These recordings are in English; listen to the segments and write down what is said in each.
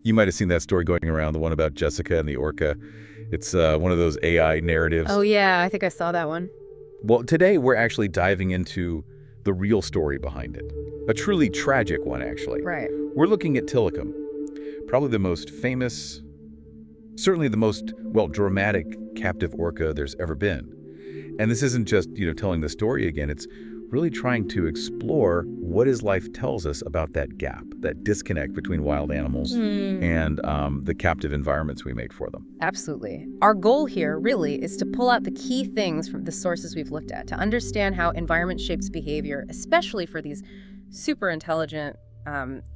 You might have seen that story going around, the one about Jessica and the orca. It's one of those AI narratives. Oh, yeah, I think I saw that one. Well, today we're actually diving into the real story behind it. A truly tragic one, actually. Right. We're looking at Tilikum, probably the most famous, certainly the most, well, dramatic captive orca there's ever been. And this isn't just, telling the story again. It's really trying to explore what his life tells us about that gap, that disconnect between wild animals and the captive environments we make for them. Absolutely. Our goal here, really, is to pull out the key things from the sources we've looked at, to understand how environment shapes behavior, especially for these super intelligent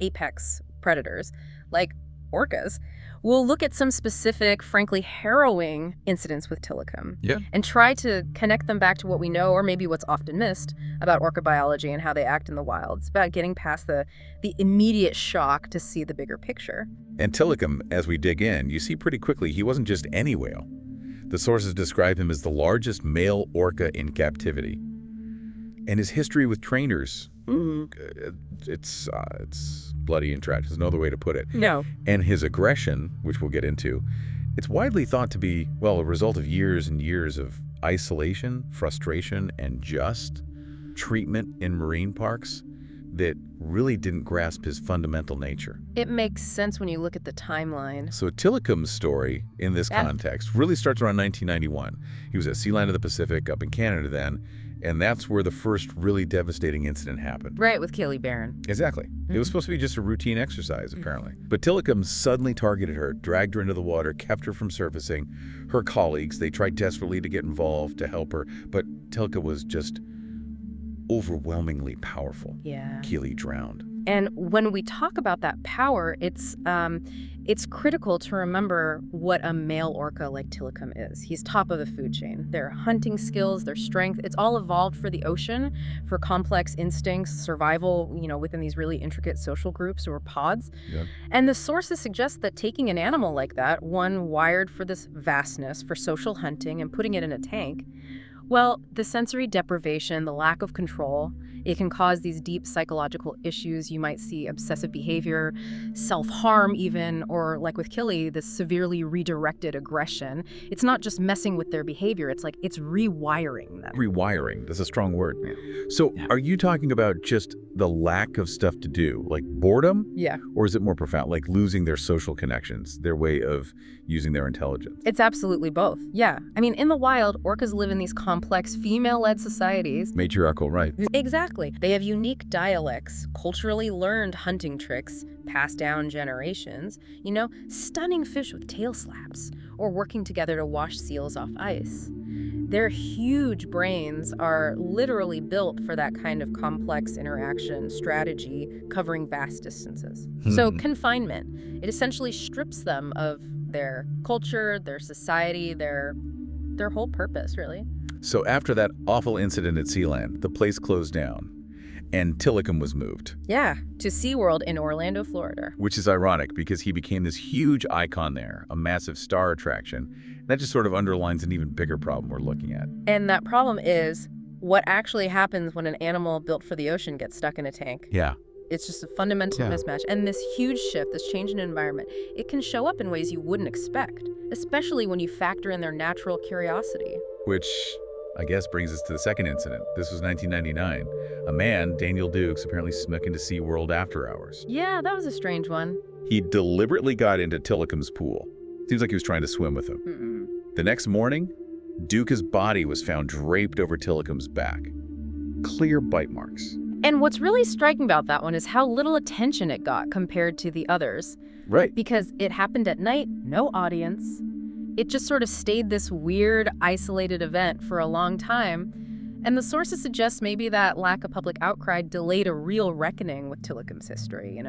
apex predators like orcas. We'll look at some specific, frankly, harrowing incidents with Tilikum and try to connect them back to what we know, or maybe what's often missed, about orca biology and how they act in the wild. It's about getting past the immediate shock to see the bigger picture. And Tilikum, as we dig in, you see pretty quickly he wasn't just any whale. The sources describe him as the largest male orca in captivity. And his history with trainers, it's bloody and tragic. There's no other way to put it. No. And his aggression, which we'll get into, it's widely thought to be, well, a result of years and years of isolation, frustration, and just treatment in marine parks that really didn't grasp his fundamental nature. It makes sense when you look at the timeline. So Tilikum's story in this context really starts around 1991. He was at Sea Lion of the Pacific up in Canada then, and that's where the first really devastating incident happened. Right, with Kaylee Barron. Exactly. It was supposed to be just a routine exercise, apparently. But Tilikum suddenly targeted her, dragged her into the water, kept her from surfacing. Her colleagues, they tried desperately to get involved to help her, but Tilikum was just overwhelmingly powerful. Yeah. Keely drowned. And when we talk about that power, it's critical to remember what a male orca like Tilikum is. He's top of the food chain. Their hunting skills, their strength, it's all evolved for the ocean, for complex instincts, survival, within these really intricate social groups or pods. Yeah. And the sources suggest that taking an animal like that, one wired for this vastness, for social hunting, and putting it in a tank, well, the sensory deprivation, the lack of control, it can cause these deep psychological issues. You might see obsessive behavior, self-harm even, or like with Killy, this severely redirected aggression. It's not just messing with their behavior, it's rewiring them. Rewiring, that's a strong word. So are you talking about just the lack of stuff to do, like boredom? Yeah. Or is it more profound, like losing their social connections, their way of using their intelligence? It's absolutely both, yeah. I mean, in the wild, orcas live in these complex female-led societies. Matriarchal, right. Exactly. They have unique dialects, culturally learned hunting tricks, passed down generations, stunning fish with tail slaps, or working together to wash seals off ice. Their huge brains are literally built for that kind of complex interaction strategy covering vast distances. So confinement, it essentially strips them of their culture, their society, their whole purpose, really. So after that awful incident at Sealand, the place closed down, and Tilikum was moved. Yeah, to SeaWorld in Orlando, Florida. Which is ironic because he became this huge icon there, a massive star attraction. That just sort of underlines an even bigger problem we're looking at. And that problem is what actually happens when an animal built for the ocean gets stuck in a tank. Yeah. It's just a fundamental mismatch. And this huge shift, this change in environment, it can show up in ways you wouldn't expect, especially when you factor in their natural curiosity. Which, I guess, brings us to the second incident. This was 1999. A man, Daniel Dukes, apparently snuck into SeaWorld after hours. Yeah, that was a strange one. He deliberately got into Tilikum's pool. Seems like he was trying to swim with him. The next morning, Duke's body was found draped over Tilikum's back. Clear bite marks. And what's really striking about that one is how little attention it got compared to the others. Right. Because it happened at night, no audience. It just sort of stayed this weird, isolated event for a long time. And the sources suggest maybe that lack of public outcry delayed a real reckoning with Tilikum's history,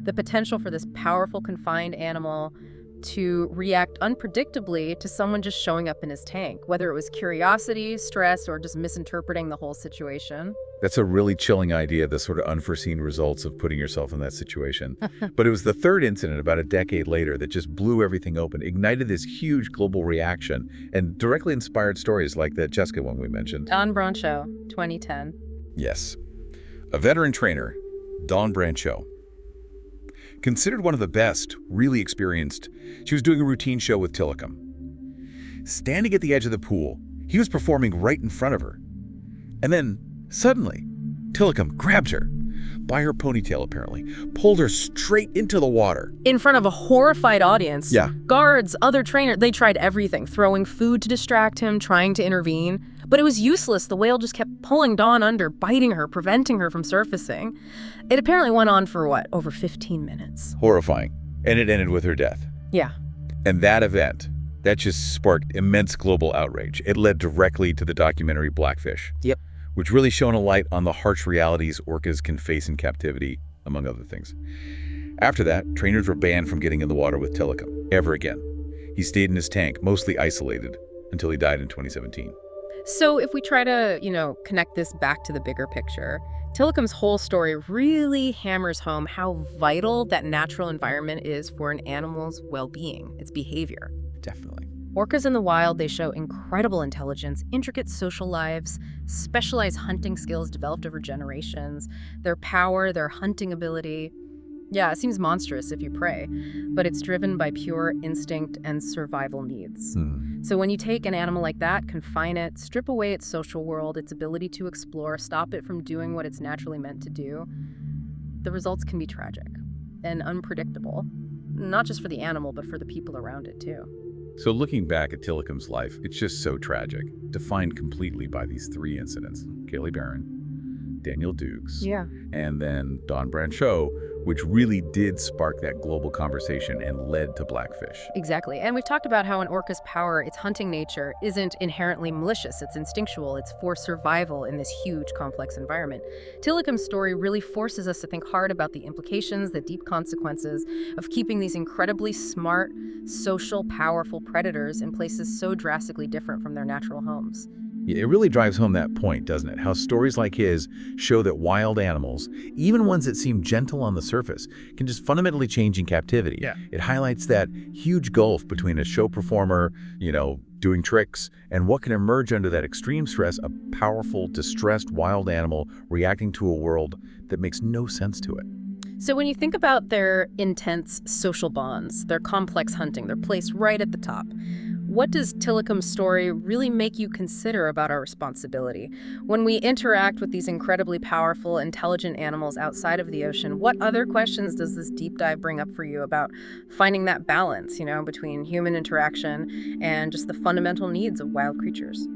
The potential for this powerful, confined animal to react unpredictably to someone just showing up in his tank, whether it was curiosity, stress, or just misinterpreting the whole situation. That's a really chilling idea, the sort of unforeseen results of putting yourself in that situation. But it was the third incident about a decade later that just blew everything open, ignited this huge global reaction, and directly inspired stories like that Jessica one we mentioned. Don Brancho, 2010. Yes. A veteran trainer, Don Brancho, Considered one of the best, really experienced, she was doing a routine show with Tilikum. Standing at the edge of the pool, he was performing right in front of her. And then, suddenly, Tilikum grabbed her, by her ponytail apparently, pulled her straight into the water. In front of a horrified audience. Yeah. Guards, other trainers, they tried everything, throwing food to distract him, trying to intervene. But it was useless. The whale just kept pulling Dawn under, biting her, preventing her from surfacing. It apparently went on for, over 15 minutes? Horrifying. And it ended with her death. Yeah. And that event, that just sparked immense global outrage. It led directly to the documentary Blackfish. Yep. Which really shone a light on the harsh realities orcas can face in captivity, among other things. After that, trainers were banned from getting in the water with Tilikum ever again. He stayed in his tank, mostly isolated, until he died in 2017. So if we try to, connect this back to the bigger picture, Tilikum's whole story really hammers home how vital that natural environment is for an animal's well-being, its behavior. Definitely. Orcas in the wild, they show incredible intelligence, intricate social lives, specialized hunting skills developed over generations, their power, their hunting ability. Yeah, it seems monstrous if you prey, but it's driven by pure instinct and survival needs. So when you take an animal like that, confine it, strip away its social world, its ability to explore, stop it from doing what it's naturally meant to do, the results can be tragic and unpredictable, not just for the animal, but for the people around it too. So looking back at Tilikum's life, it's just so tragic, defined completely by these three incidents. Kaylee Barron, Daniel Dukes, and then Dawn Brancheau, which really did spark that global conversation and led to Blackfish. Exactly. And we've talked about how an orca's power, its hunting nature, isn't inherently malicious. It's instinctual. It's for survival in this huge, complex environment. Tilikum's story really forces us to think hard about the implications, the deep consequences of keeping these incredibly smart, social, powerful predators in places so drastically different from their natural homes. It really drives home that point, doesn't it? How stories like his show that wild animals, even ones that seem gentle on the surface, can just fundamentally change in captivity. Yeah. It highlights that huge gulf between a show performer, doing tricks, and what can emerge under that extreme stress, a powerful, distressed wild animal reacting to a world that makes no sense to it. So when you think about their intense social bonds, their complex hunting, their place right at the top, what does Tilikum's story really make you consider about our responsibility? When we interact with these incredibly powerful, intelligent animals outside of the ocean, what other questions does this deep dive bring up for you about finding that balance, between human interaction and just the fundamental needs of wild creatures?